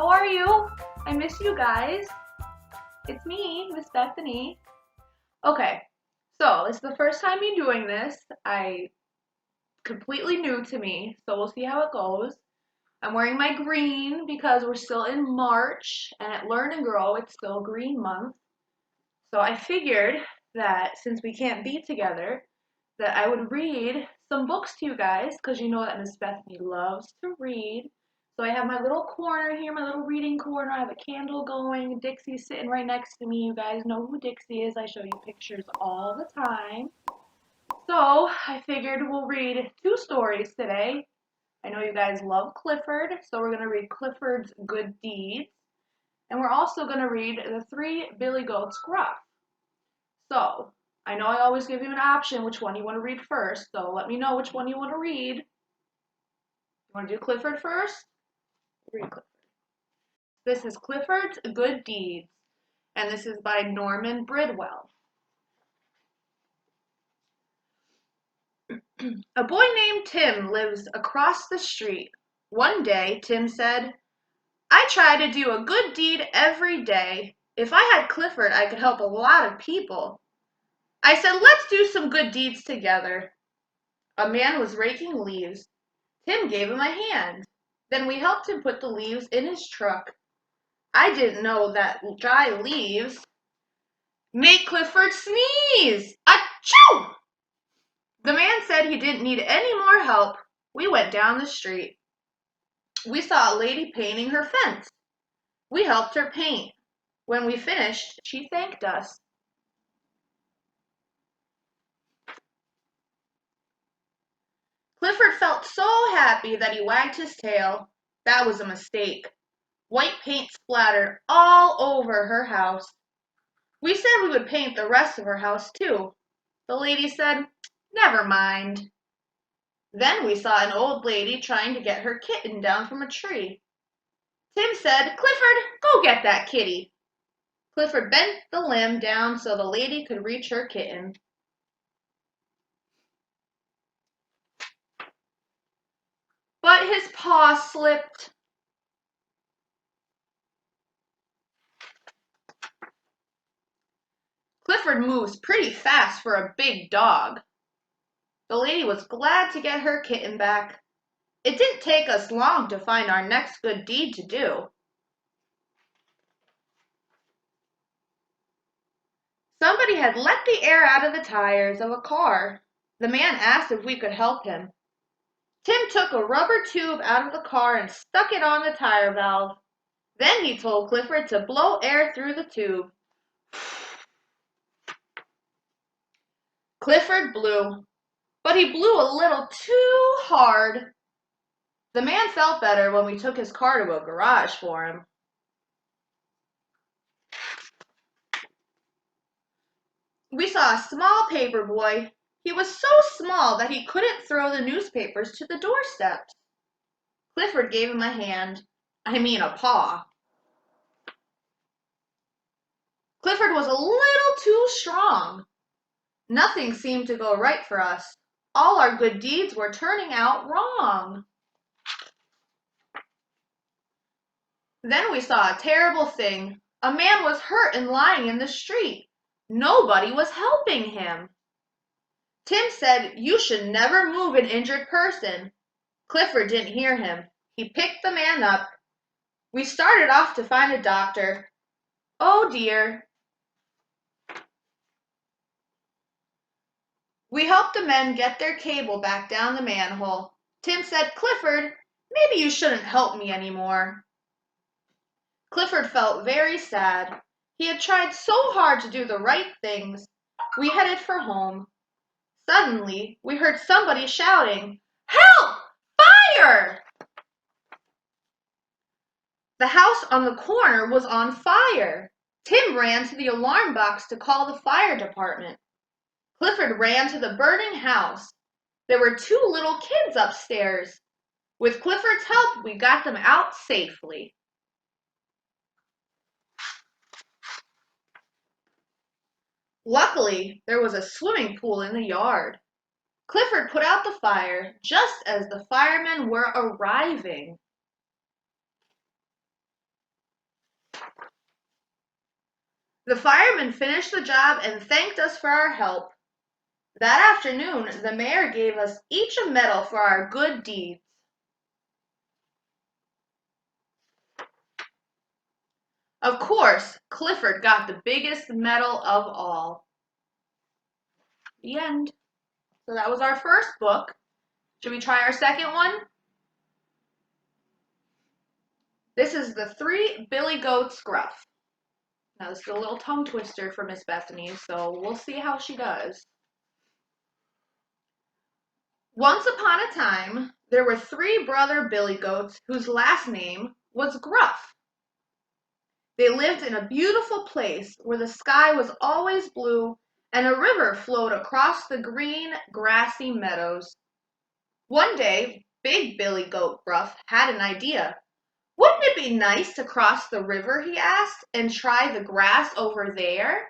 How are you? I miss you guys. It's me, Miss Bethany. Okay, so it's the first time me doing this. I completely new to me, so we'll see how it goes. I'm wearing my green because we're still in March, and at Learn and Grow, it's still Green Month. So I figured that since we can't be together, that I would read some books to you guys because you know that Miss Bethany loves to read. So I have my little corner here, my little reading corner. I have a candle going. Dixie's sitting right next to me. You guys know who Dixie is. I show you pictures all the time. So I figured we'll read two stories today. I know you guys love Clifford, so we're going to read Clifford's Good Deeds. And we're also going to read The Three Billy Goats Gruff. So I know I always give you an option which one you want to read first, so let me know which one you want to read. You want to do Clifford first? Read Clifford. This is Clifford's Good Deeds, and this is by Norman Bridwell. A boy named Tim lives across the street. One day, Tim said, I try to do a good deed every day. If I had Clifford, I could help a lot of people. I said, let's do some good deeds together. A man was raking leaves. Tim gave him a hand. Then we helped him put the leaves in his truck. I didn't know that dry leaves make Clifford sneeze. Achoo! The man said he didn't need any more help. We went down the street. We saw a lady painting her fence. We helped her paint. When we finished, she thanked us. Clifford felt so happy that he wagged his tail. That was a mistake. White paint splattered all over her house. We said we would paint the rest of her house too. The lady said, never mind. Then we saw an old lady trying to get her kitten down from a tree. Tim said, Clifford, go get that kitty. Clifford bent the limb down so the lady could reach her kitten. But his paw slipped. Clifford moves pretty fast for a big dog. The lady was glad to get her kitten back. It didn't take us long to find our next good deed to do. Somebody had let the air out of the tires of a car. The man asked if we could help him. Tim took a rubber tube out of the car and stuck it on the tire valve. Then he told Clifford to blow air through the tube. Clifford blew, but he blew a little too hard. The man felt better when we took his car to a garage for him. We saw a small paper boy. He was so small that he couldn't throw the newspapers to the doorsteps. Clifford gave him a hand. I mean a paw. Clifford was a little too strong. Nothing seemed to go right for us. All our good deeds were turning out wrong. Then we saw a terrible thing. A man was hurt and lying in the street. Nobody was helping him. Tim said, you should never move an injured person. Clifford didn't hear him. He picked the man up. We started off to find a doctor. Oh dear. We helped the men get their cable back down the manhole. Tim said, Clifford, maybe you shouldn't help me anymore. Clifford felt very sad. He had tried so hard to do the right things. We headed for home. Suddenly, we heard somebody shouting, Help! Fire! The house on the corner was on fire. Tim ran to the alarm box to call the fire department. Clifford ran to the burning house. There were two little kids upstairs. With Clifford's help, we got them out safely. Luckily, there was a swimming pool in the yard. Clifford put out the fire just as the firemen were arriving. The firemen finished the job and thanked us for our help. That afternoon, the mayor gave us each a medal for our good deeds. Of course, Clifford got the biggest medal of all. The end. So that was our first book. Should we try our second one? This is The Three Billy Goats Gruff. Now this is a little tongue twister for Miss Bethany, so we'll see how she does. Once upon a time, there were three brother Billy Goats whose last name was Gruff. They lived in a beautiful place where the sky was always blue and a river flowed across the green, grassy meadows. One day, Big Billy Goat Gruff had an idea. Wouldn't it be nice to cross the river, he asked, and try the grass over there?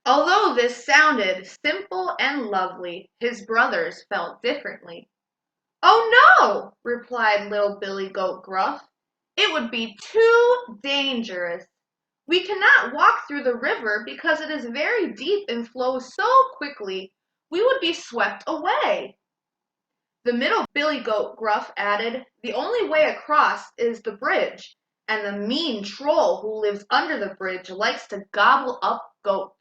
Although this sounded simple and lovely, his brothers felt differently. "Oh no," replied little Billy Goat Gruff. "It would be too dangerous. We cannot walk through the river because it is very deep and flows so quickly we would be swept away." The middle Billy Goat Gruff added, "The only way across is the bridge, and the mean troll who lives under the bridge likes to gobble up goats."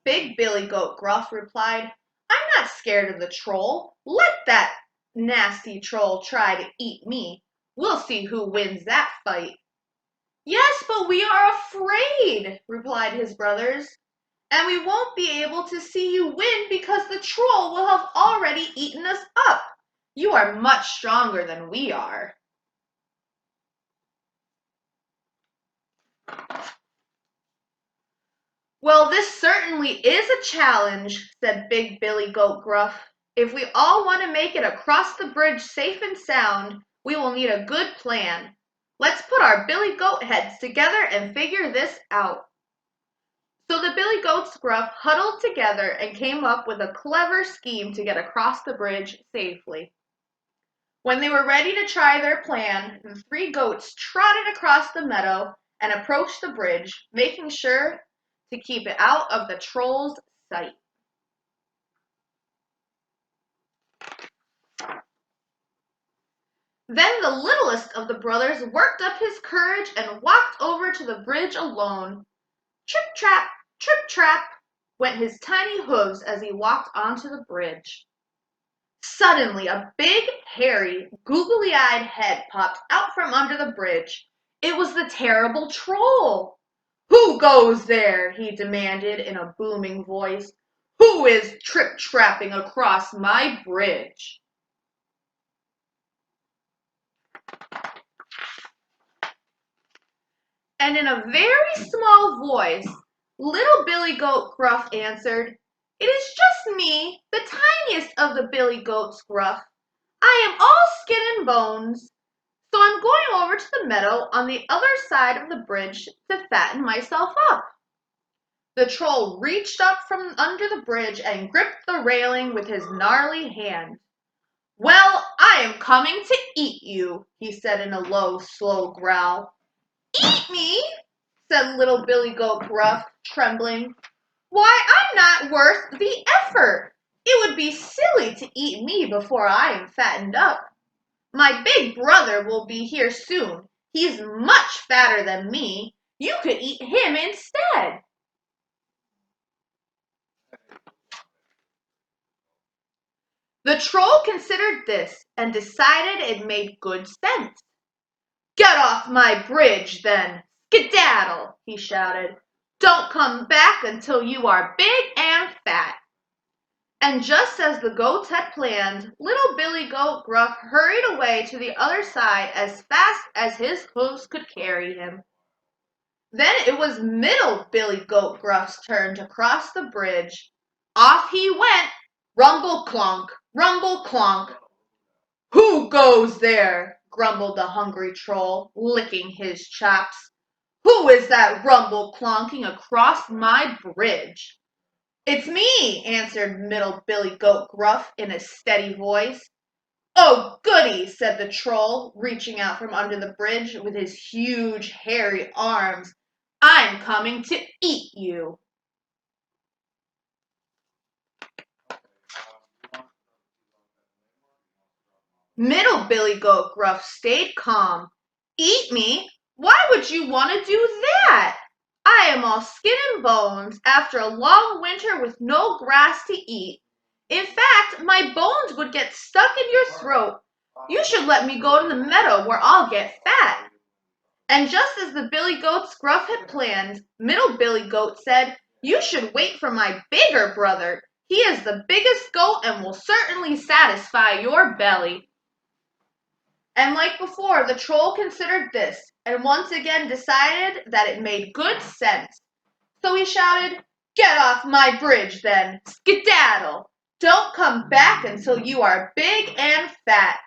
Big Billy Goat Gruff replied, "I'm not scared of the troll. Let that nasty troll try to eat me. We'll see who wins that fight." "Yes, but we are afraid," replied his brothers, "and we won't be able to see you win because the troll will have already eaten us up. You are much stronger than we are." "Well, this certainly is a challenge," said Big Billy Goat Gruff. "If we all want to make it across the bridge safe and sound, we will need a good plan. Let's put our Billy Goat heads together and figure this out." So the Billy Goats Gruff huddled together and came up with a clever scheme to get across the bridge safely. When they were ready to try their plan, the three goats trotted across the meadow and approached the bridge, making sure to keep it out of the troll's sight. Then the littlest of the brothers worked up his courage and walked over to the bridge alone. Trip trap, went his tiny hooves as he walked onto the bridge. Suddenly, a big, hairy, googly-eyed head popped out from under the bridge. It was the terrible troll. "Who goes there?" he demanded in a booming voice. "Who is trip-trapping across my bridge?" And in a very small voice, little Billy Goat Gruff answered, "It is just me, the tiniest of the Billy Goats Gruff. I am all skin and bones, so I'm going over to the meadow on the other side of the bridge to fatten myself up." The troll reached up from under the bridge and gripped the railing with his gnarly hand. "Well, I am coming to eat you," he said in a low, slow growl. "Eat me?" said little Billy Goat Gruff, trembling. "Why, I'm not worth the effort. It would be silly to eat me before I am fattened up. My big brother will be here soon. He's much fatter than me. You could eat him instead." The troll considered this and decided it made good sense. "Get off my bridge, then. Skedaddle," he shouted. "Don't come back until you are big and fat." And just as the goats had planned, little Billy Goat Gruff hurried away to the other side as fast as his hoofs could carry him. Then it was middle Billy Goat Gruff's turn to cross the bridge. Off he went, rumble clonk, rumble clonk. "Who goes there?" grumbled the hungry troll, licking his chops. "Who is that rumble clonking across my bridge?" "It's me," answered Middle Billy Goat Gruff in a steady voice. "Oh, goody," said the troll, reaching out from under the bridge with his huge, hairy arms. "I'm coming to eat you." Middle Billy Goat Gruff stayed calm. "Eat me? Why would you want to do that? I am all skin and bones after a long winter with no grass to eat. In fact, my bones would get stuck in your throat. You should let me go to the meadow where I'll get fat." And just as the Billy Goats Gruff had planned, Middle Billy Goat said, "You should wait for my bigger brother. He is the biggest goat and will certainly satisfy your belly." And like before, the troll considered this and once again decided that it made good sense. So he shouted, "Get off my bridge then, skedaddle! Don't come back until you are big and fat."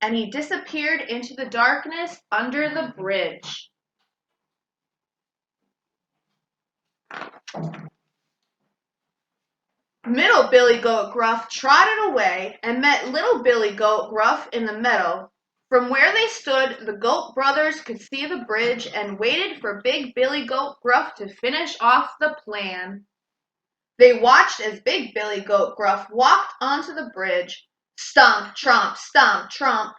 And he disappeared into the darkness under the bridge. Middle Billy Goat Gruff trotted away and met Little Billy Goat Gruff in the meadow. From where they stood, the Goat brothers could see the bridge and waited for Big Billy Goat Gruff to finish off the plan. They watched as Big Billy Goat Gruff walked onto the bridge. Stomp, stomp, tromp.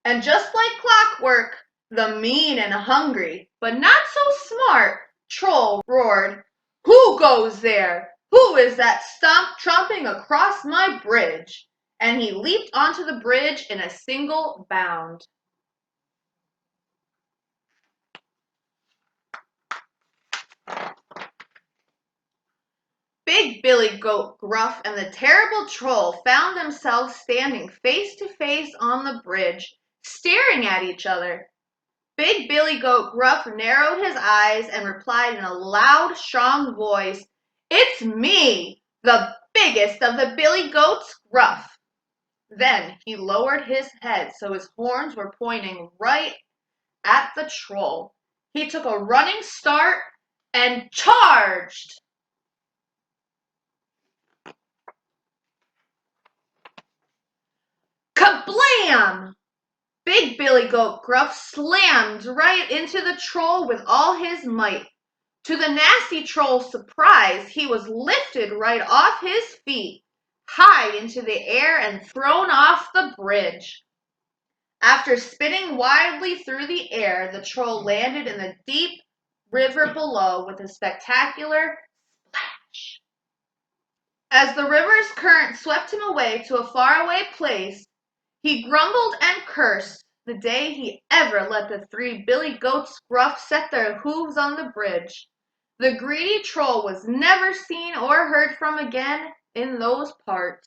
And just like clockwork, the mean and hungry, but not so smart, troll roared, "Who goes there? Who is that stomp tromping across my bridge?" And he leaped onto the bridge in a single bound. Big Billy Goat Gruff and the terrible troll found themselves standing face to face on the bridge, staring at each other. Big Billy Goat Gruff narrowed his eyes and replied in a loud, strong voice, "It's me, the biggest of the Billy Goats Gruff." Then he lowered his head so his horns were pointing right at the troll. He took a running start and charged. Kablam! Big Billy Goat Gruff slammed right into the troll with all his might. To the nasty troll's surprise, he was lifted right off his feet, high into the air and thrown off the bridge. After spinning wildly through the air, the troll landed in the deep river below with a spectacular splash. As the river's current swept him away to a faraway place, he grumbled and cursed the day he ever let the three Billy Goats Gruff set their hooves on the bridge. The greedy troll was never seen or heard from again in those parts.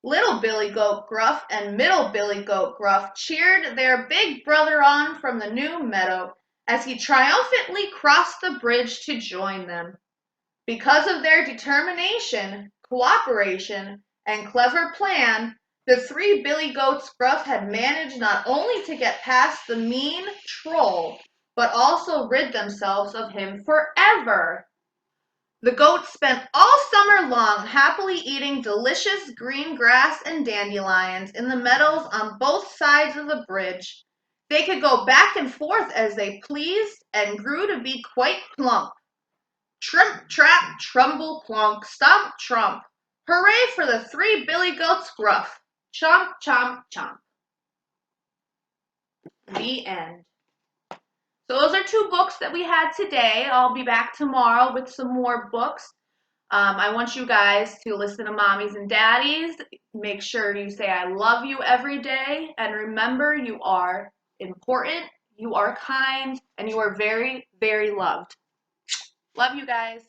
Little Billy Goat Gruff and Middle Billy Goat Gruff cheered their big brother on from the new meadow as he triumphantly crossed the bridge to join them. Because of their determination, cooperation, and clever plan, the three Billy Goats Gruff had managed not only to get past the mean troll, but also rid themselves of him forever. The goats spent all summer long happily eating delicious green grass and dandelions in the meadows on both sides of the bridge. They could go back and forth as they pleased and grew to be quite plump. Trimp, trap, trumble, plonk, stomp, tromp. Hooray for the three Billy Goats Gruff. Chomp, chomp, chomp. The end. So those are two books that we had today. I'll be back tomorrow with some more books. I want you guys to listen to mommies and daddies. Make sure you say I love you every day. And remember, you are important, you are kind, and you are very, very loved. Love you guys.